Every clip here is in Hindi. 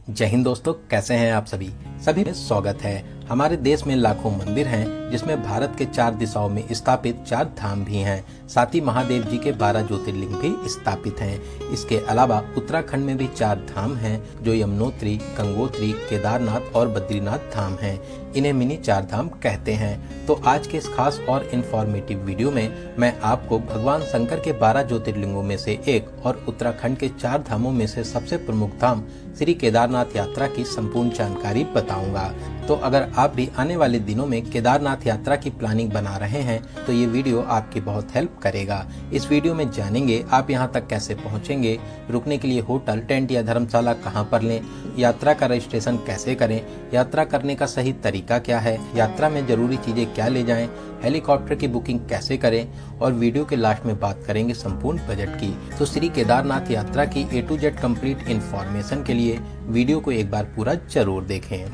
जय हिंद दोस्तों, कैसे हैं आप सभी में स्वागत है। हमारे देश में लाखों मंदिर हैं, जिसमें भारत के 4 दिशाओं में स्थापित 4 धाम भी हैं। साथ ही महादेव जी के 12 ज्योतिर्लिंग भी स्थापित हैं। इसके अलावा उत्तराखंड में भी 4 धाम हैं, जो यमुनोत्री, गंगोत्री, केदारनाथ और बद्रीनाथ धाम हैं। इन्हें मिनी 4 धाम कहते हैं। तो आज के इस खास और इन्फॉर्मेटिव वीडियो में मैं आपको भगवान शंकर के 12 ज्योतिर्लिंगों में से एक और उत्तराखंड के 4 धामों में से सबसे प्रमुख धाम श्री केदारनाथ यात्रा की संपूर्ण जानकारी बताऊंगा। तो अगर आप भी आने वाले दिनों में केदारनाथ यात्रा की प्लानिंग बना रहे हैं तो ये वीडियो आपकी बहुत हेल्प करेगा। इस वीडियो में जानेंगे आप यहाँ तक कैसे पहुँचेंगे, रुकने के लिए होटल, टेंट या धर्मशाला कहाँ पर लें, यात्रा का रजिस्ट्रेशन कैसे करें, यात्रा करने का सही तरीका क्या है, यात्रा में जरूरी चीजें क्या ले जाएं, हेलीकॉप्टर की बुकिंग कैसे करें और वीडियो के लास्ट में बात करेंगे संपूर्ण बजट की। तो श्री केदारनाथ यात्रा की A to Z complete information के लिए वीडियो को एक बार पूरा जरूर देखें।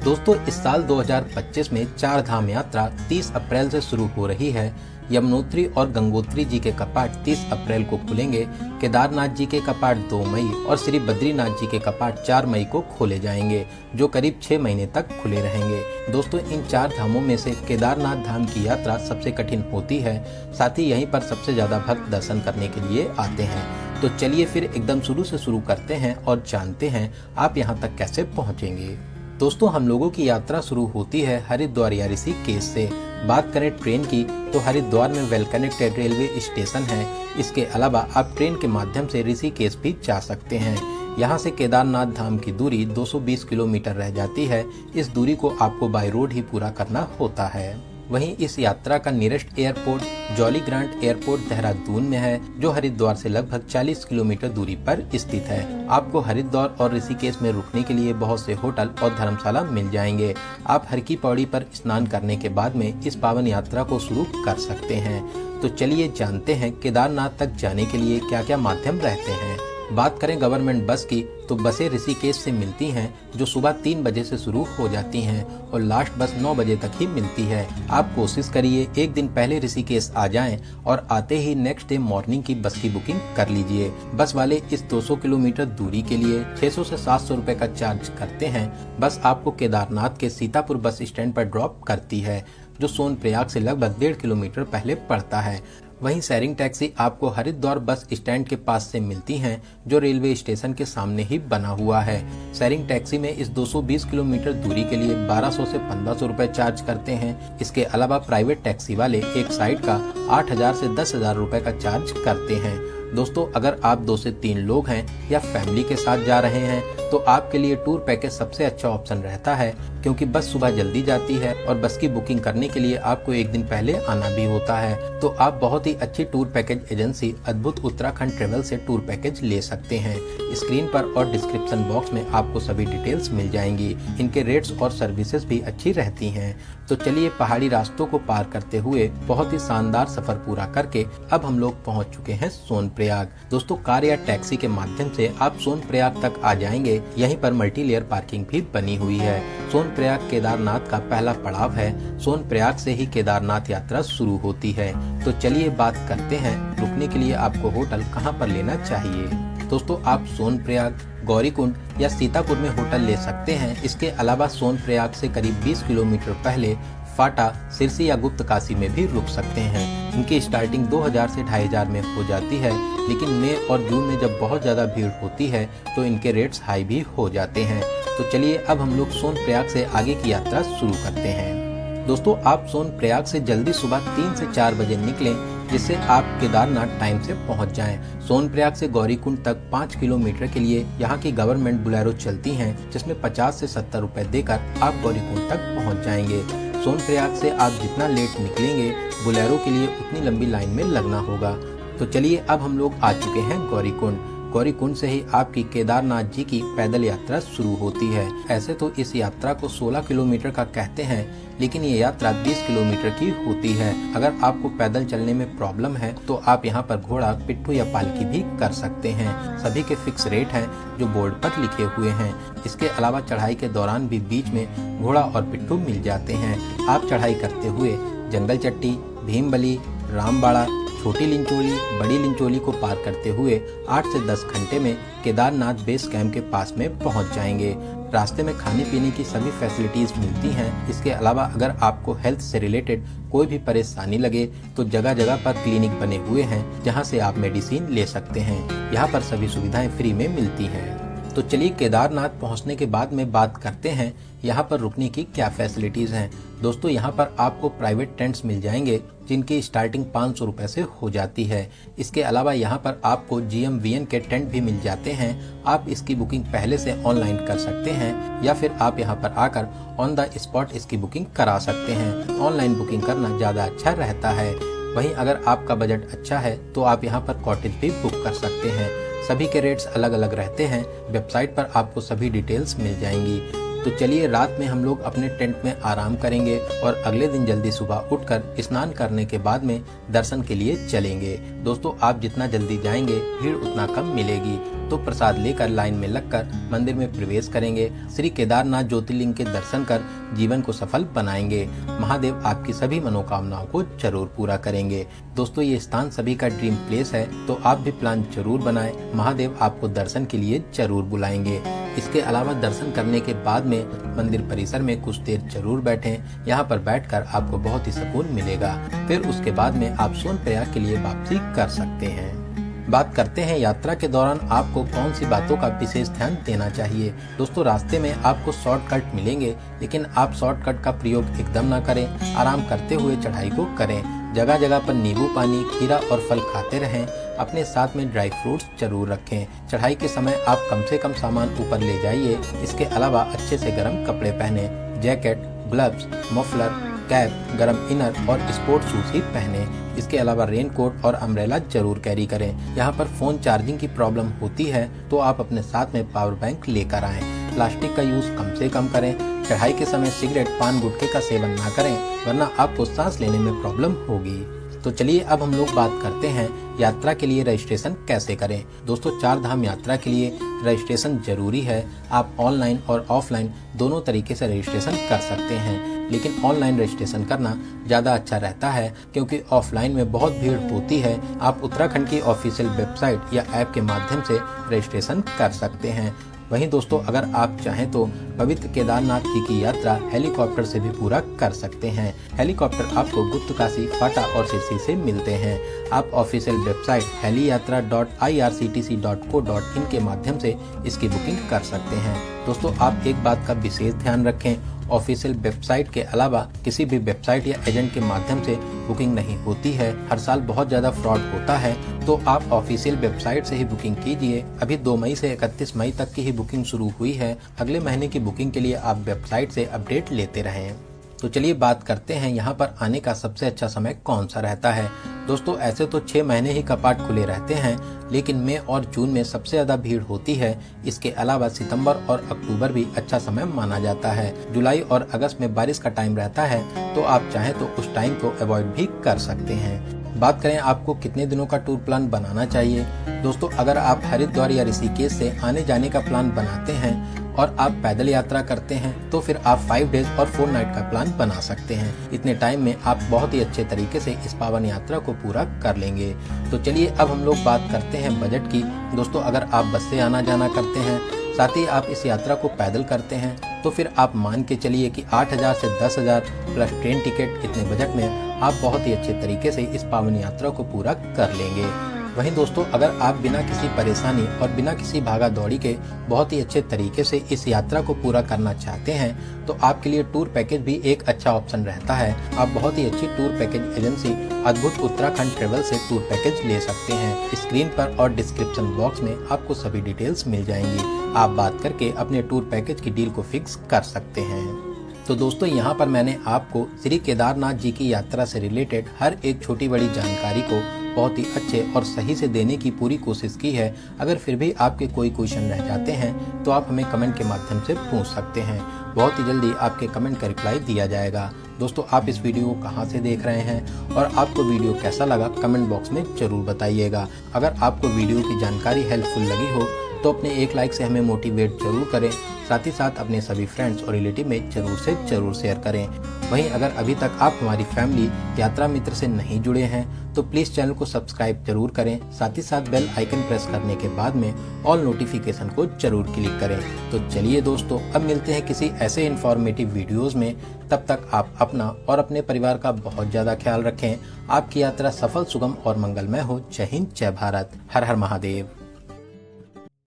दोस्तों, इस साल 2025 में 4 धाम यात्रा 30 अप्रैल से शुरू हो रही है। यमुनोत्री और गंगोत्री जी के कपाट 30 अप्रैल को खुलेंगे, केदारनाथ जी के कपाट 2 मई और श्री बद्रीनाथ जी के कपाट 4 मई को खोले जाएंगे, जो करीब 6 महीने तक खुले रहेंगे। दोस्तों, इन 4 धामों में से केदारनाथ धाम की यात्रा सबसे कठिन होती है। साथ ही यहीं पर सबसे ज्यादा भक्त दर्शन करने के लिए आते हैं। तो चलिए फिर एकदम शुरू से शुरू करते हैं और जानते हैं आप यहाँ तक कैसे पहुँचेंगे। दोस्तों, हम लोगों की यात्रा शुरू होती है हरिद्वार या ऋषिकेश से। बात करें ट्रेन की तो हरिद्वार में वेल कनेक्टेड रेलवे स्टेशन है। इसके अलावा आप ट्रेन के माध्यम से ऋषिकेश भी जा सकते हैं। यहाँ से केदारनाथ धाम की दूरी 220 किलोमीटर रह जाती है। इस दूरी को आपको बाय रोड ही पूरा करना होता है। वहीं इस यात्रा का nearest airport jolly grant airport Dehradun में है, जो हरिद्वार से लगभग 40 किलोमीटर दूरी पर स्थित है। आपको हरिद्वार और ऋषिकेश में रुकने के लिए बहुत से होटल और धर्मशाला मिल जाएंगे। आप हर की पौड़ी पर स्नान करने के बाद में इस पावन यात्रा को शुरू कर सकते हैं। तो चलिए जानते हैं केदारनाथ तक जाने के लिए क्या क्या माध्यम रहते हैं। बात करें गवर्नमेंट बस की तो बसें ऋषिकेश से मिलती हैं, जो सुबह 3 बजे से शुरू हो जाती हैं और लास्ट बस 9 बजे तक ही मिलती है। आप कोशिश करिए एक दिन पहले ऋषिकेश आ जाएं और आते ही नेक्स्ट डे मॉर्निंग की बस की बुकिंग कर लीजिए। बस वाले इस 200 किलोमीटर दूरी के लिए 600 से 700 रुपए का चार्ज करते हैं। बस आपको केदारनाथ के सीतापुर बस स्टैंड पर ड्रॉप करती है, जो सोनप्रयाग से लगभग 1.5 किलोमीटर पहले पड़ता है। वहीं शेयरिंग टैक्सी आपको हरिद्वार बस स्टैंड के पास से मिलती हैं, जो रेलवे स्टेशन के सामने ही बना हुआ है। शेयरिंग टैक्सी में इस 220 किलोमीटर दूरी के लिए 1200 से 1500 रुपए चार्ज करते हैं। इसके अलावा प्राइवेट टैक्सी वाले एक साइड का 8000 से 10,000 रुपए का चार्ज करते हैं। दोस्तों, अगर आप 2 से 3 लोग हैं या फैमिली के साथ जा रहे हैं तो आपके लिए टूर पैकेज सबसे अच्छा ऑप्शन रहता है, क्योंकि बस सुबह जल्दी जाती है और बस की बुकिंग करने के लिए आपको एक दिन पहले आना भी होता है। तो आप बहुत ही अच्छी टूर पैकेज एजेंसी अद्भुत उत्तराखंड ट्रेवल से टूर पैकेज ले सकते हैं। स्क्रीन पर और डिस्क्रिप्शन बॉक्स में आपको सभी डिटेल्स मिल जाएंगी। इनके रेट्स और सर्विसेज भी अच्छी रहती हैं। तो चलिए पहाड़ी रास्तों को पार करते हुए बहुत ही शानदार सफर पूरा करके अब हम लोग पहुंच चुके हैं सोनप्रयाग। दोस्तों, कार या टैक्सी के माध्यम से आप सोनप्रयाग तक आ जाएंगे। यहीं पर मल्टी लेयर पार्किंग भी बनी हुई है। सोनप्रयाग केदारनाथ का पहला पड़ाव है। सोनप्रयाग से ही केदारनाथ यात्रा शुरू होती है। तो चलिए बात करते हैं रुकने के लिए आपको होटल कहाँ पर लेना चाहिए। दोस्तों, आप सोनप्रयाग, गौरीकुंड या सीतापुर में होटल ले सकते हैं। इसके अलावा सोनप्रयाग से करीब 20 किलोमीटर पहले फाटा, सिरसी या गुप्त काशी में भी रुक सकते हैं। इनकी स्टार्टिंग 2000 से 2500 में हो जाती है, लेकिन मई और जून में जब बहुत ज्यादा भीड़ होती है तो इनके रेट्स हाई भी हो जाते हैं। तो चलिए अब हम लोग सोनप्रयाग से आगे की यात्रा शुरू करते हैं। दोस्तों, आप सोनप्रयाग से जल्दी सुबह 3 से 4 बजे निकलें, जिससे आप केदारनाथ टाइम से पहुंच जाएं। सोनप्रयाग से गौरीकुंड तक 5 किलोमीटर के लिए यहाँ की गवर्नमेंट बुलेरो चलती हैं, जिसमें 50 से 70 रुपए देकर आप गौरीकुंड तक पहुंच जाएंगे। सोनप्रयाग से आप जितना लेट निकलेंगे, बुलेरो के लिए उतनी लंबी लाइन में लगना होगा। तो चलिए अब हम लोग आ चुके हैं गौरीकुंड। गौरीकुंड से ही आपकी केदारनाथ जी की पैदल यात्रा शुरू होती है। ऐसे तो इस यात्रा को 16 किलोमीटर का कहते हैं, लेकिन ये यात्रा 20 किलोमीटर की होती है। अगर आपको पैदल चलने में प्रॉब्लम है तो आप यहाँ पर घोड़ा, पिट्ठू या पालकी भी कर सकते हैं। सभी के फिक्स रेट हैं, जो बोर्ड पर लिखे हुए हैं। इसके अलावा चढ़ाई के दौरान भी बीच में घोड़ा और पिट्ठू मिल जाते हैं। आप चढ़ाई करते हुए जंगल चट्टी, भीमबली, रामबाड़ा, छोटी लिंचोली बड़ी लिंचोली को पार करते हुए 8 से 10 घंटे में केदारनाथ बेस कैंप के पास में पहुंच जाएंगे। रास्ते में खाने पीने की सभी फैसिलिटीज मिलती हैं। इसके अलावा अगर आपको हेल्थ से रिलेटेड कोई भी परेशानी लगे तो जगह जगह पर क्लिनिक बने हुए हैं जहां से आप मेडिसिन ले सकते हैं। यहाँ पर सभी सुविधाएं फ्री में मिलती हैं। तो चलिए केदारनाथ पहुंचने के बाद में बात करते हैं यहाँ पर रुकने की क्या फैसिलिटीज हैं। दोस्तों यहाँ पर आपको प्राइवेट टेंट्स मिल जाएंगे जिनकी स्टार्टिंग 500 रुपए से हो जाती है। इसके अलावा यहाँ पर आपको GMVN के टेंट भी मिल जाते हैं। आप इसकी बुकिंग पहले से ऑनलाइन कर सकते हैं या फिर आप यहाँ पर आकर ऑन द स्पॉट इसकी बुकिंग करा सकते हैं। ऑनलाइन बुकिंग करना ज़्यादा अच्छा रहता है। वहीं अगर आपका बजट अच्छा है तो आप यहाँ पर कॉटेज भी बुक कर सकते हैं। सभी के रेट्स अलग अलग रहते हैं। वेबसाइट पर आपको सभी डिटेल्स मिल जाएंगी। तो चलिए रात में हम लोग अपने टेंट में आराम करेंगे और अगले दिन जल्दी सुबह उठकर स्नान करने के बाद में दर्शन के लिए चलेंगे। दोस्तों आप जितना जल्दी जाएंगे भीड़ उतना कम मिलेगी। तो प्रसाद लेकर लाइन में लगकर मंदिर में प्रवेश करेंगे। श्री केदारनाथ ज्योतिर्लिंग के दर्शन कर जीवन को सफल बनाएंगे। महादेव आपकी सभी मनोकामनाओं को जरूर पूरा करेंगे। दोस्तों ये स्थान सभी का ड्रीम प्लेस है, तो आप भी प्लान जरूर बनाएं। महादेव आपको दर्शन के लिए जरूर बुलाएंगे। इसके अलावा दर्शन करने के बाद में मंदिर परिसर में कुछ देर जरूर बैठें। यहाँ पर बैठकर आपको बहुत ही सुकून मिलेगा। फिर उसके बाद में आप सोनप्रयाग के लिए वापसी कर सकते हैं। बात करते हैं यात्रा के दौरान आपको कौन सी बातों का विशेष ध्यान देना चाहिए। दोस्तों रास्ते में आपको शॉर्टकट मिलेंगे, लेकिन आप शॉर्टकट का प्रयोग एकदम न करें। आराम करते हुए चढ़ाई को करें। जगह जगह पर नींबू पानी, खीरा और फल खाते रहें। अपने साथ में ड्राई फ्रूट्स जरूर रखें। चढ़ाई के समय आप कम से कम सामान ऊपर ले जाइए। इसके अलावा अच्छे से गर्म कपड़े पहने। जैकेट, ग्लव्स, मफलर, कैप, गर्म इनर और स्पोर्ट शूज ही पहने। इसके अलावा रेन कोट और अम्ब्रेला जरूर कैरी करें। यहाँ पर फोन चार्जिंग की प्रॉब्लम होती है तो आप अपने साथ में पावर बैंक लेकर आएं। प्लास्टिक का यूज कम से कम करें। चढ़ाई के समय सिगरेट, पान, गुटखे का सेवन ना करें, वरना आपको सांस लेने में प्रॉब्लम होगी। तो चलिए अब हम लोग बात करते हैं यात्रा के लिए रजिस्ट्रेशन कैसे करें। दोस्तों 4 धाम यात्रा के लिए रजिस्ट्रेशन जरूरी है। आप ऑनलाइन और ऑफलाइन दोनों तरीके से रजिस्ट्रेशन कर सकते हैं, लेकिन ऑनलाइन रजिस्ट्रेशन करना ज़्यादा अच्छा रहता है क्योंकि ऑफलाइन में बहुत भीड़ होती है। आप उत्तराखंड की ऑफिशियल वेबसाइट या ऐप के माध्यम से रजिस्ट्रेशन कर सकते हैं। वहीं दोस्तों अगर आप चाहें तो पवित्र केदारनाथ जी की यात्रा हेलीकॉप्टर से भी पूरा कर सकते हैं। हेलीकॉप्टर आपको गुप्तकाशी, फाटा और सिरसी से मिलते हैं। आप ऑफिशियल वेबसाइट heli.irctc.co.in के माध्यम से इसकी बुकिंग कर सकते हैं। दोस्तों आप एक बात का विशेष ध्यान रखें, ऑफिशियल वेबसाइट के अलावा किसी भी वेबसाइट या एजेंट के माध्यम से बुकिंग नहीं होती है। हर साल बहुत ज़्यादा फ्रॉड होता है, तो आप ऑफिशियल वेबसाइट से ही बुकिंग कीजिए। अभी 2 मई से 31 मई तक की ही बुकिंग शुरू हुई है। अगले महीने की बुकिंग के लिए आप वेबसाइट से अपडेट लेते रहें। तो चलिए बात करते हैं यहाँ पर आने का सबसे अच्छा समय कौन सा रहता है। दोस्तों ऐसे तो 6 महीने ही कपाट खुले रहते हैं, लेकिन मई और जून में सबसे ज्यादा भीड़ होती है। इसके अलावा सितंबर और अक्टूबर भी अच्छा समय माना जाता है। जुलाई और अगस्त में बारिश का टाइम रहता है, तो आप चाहें तो उस टाइम को अवॉइड भी कर सकते हैं। बात करें आपको कितने दिनों का टूर प्लान बनाना चाहिए। दोस्तों अगर आप हरिद्वार या ऋषिकेश से आने जाने का प्लान बनाते हैं और आप पैदल यात्रा करते हैं तो फिर आप 5 डेज और 4 नाइट का प्लान बना सकते हैं। इतने टाइम में आप बहुत ही अच्छे तरीके से इस पावन यात्रा को पूरा कर लेंगे। तो चलिए अब हम लोग बात करते हैं बजट की। दोस्तों अगर आप बस से आना जाना करते हैं, साथ ही आप इस यात्रा को पैदल करते हैं, तो फिर आप मान के चलिए कि 8,000 से 10,000 प्लस ट्रेन टिकट, इतने बजट में आप बहुत ही अच्छे तरीके से इस पावन यात्रा को पूरा कर लेंगे। वहीं दोस्तों अगर आप बिना किसी परेशानी और बिना किसी भागा दौड़ी के बहुत ही अच्छे तरीके से इस यात्रा को पूरा करना चाहते हैं, तो आपके लिए टूर पैकेज भी एक अच्छा ऑप्शन रहता है। आप बहुत ही अच्छी टूर पैकेज एजेंसी अद्भुत उत्तराखंड ट्रेवल से टूर पैकेज ले सकते हैं। स्क्रीन पर और डिस्क्रिप्शन बॉक्स में आपको सभी डिटेल्स मिल जाएंगी। आप बात करके अपने टूर पैकेज की डील को फिक्स कर सकते हैं। तो दोस्तों यहाँ पर मैंने आपको श्री केदारनाथ जी की यात्रा से रिलेटेड हर एक छोटी बड़ी जानकारी को बहुत ही अच्छे और सही से देने की पूरी कोशिश की है। अगर फिर भी आपके कोई क्वेश्चन रह जाते हैं तो आप हमें कमेंट के माध्यम से पूछ सकते हैं। बहुत ही जल्दी आपके कमेंट का रिप्लाई दिया जाएगा। दोस्तों आप इस वीडियो को कहां से देख रहे हैं और आपको वीडियो कैसा लगा कमेंट बॉक्स में जरूर बताइएगा। अगर आपको वीडियो की जानकारी हेल्पफुल लगी हो तो अपने एक लाइक से हमें मोटिवेट जरूर करें। साथ ही साथ अपने सभी फ्रेंड्स और रिलेटिव में जरूर से जरूर शेयर करें। वहीं अगर अभी तक आप हमारी फैमिली यात्रा मित्र से नहीं जुड़े हैं तो प्लीज़ चैनल को सब्सक्राइब जरूर करें। साथ ही साथ बेल आइकन प्रेस करने के बाद में ऑल नोटिफिकेशन को जरूर क्लिक करें। तो चलिए दोस्तों, अब मिलते हैं किसी ऐसे इन्फॉर्मेटिव वीडियोज़ में। तब तक आप अपना और अपने परिवार का बहुत ज़्यादा ख्याल रखें। आपकी यात्रा सफल, सुगम और मंगलमय हो। जय हिंद, जय भारत, हर हर महादेव।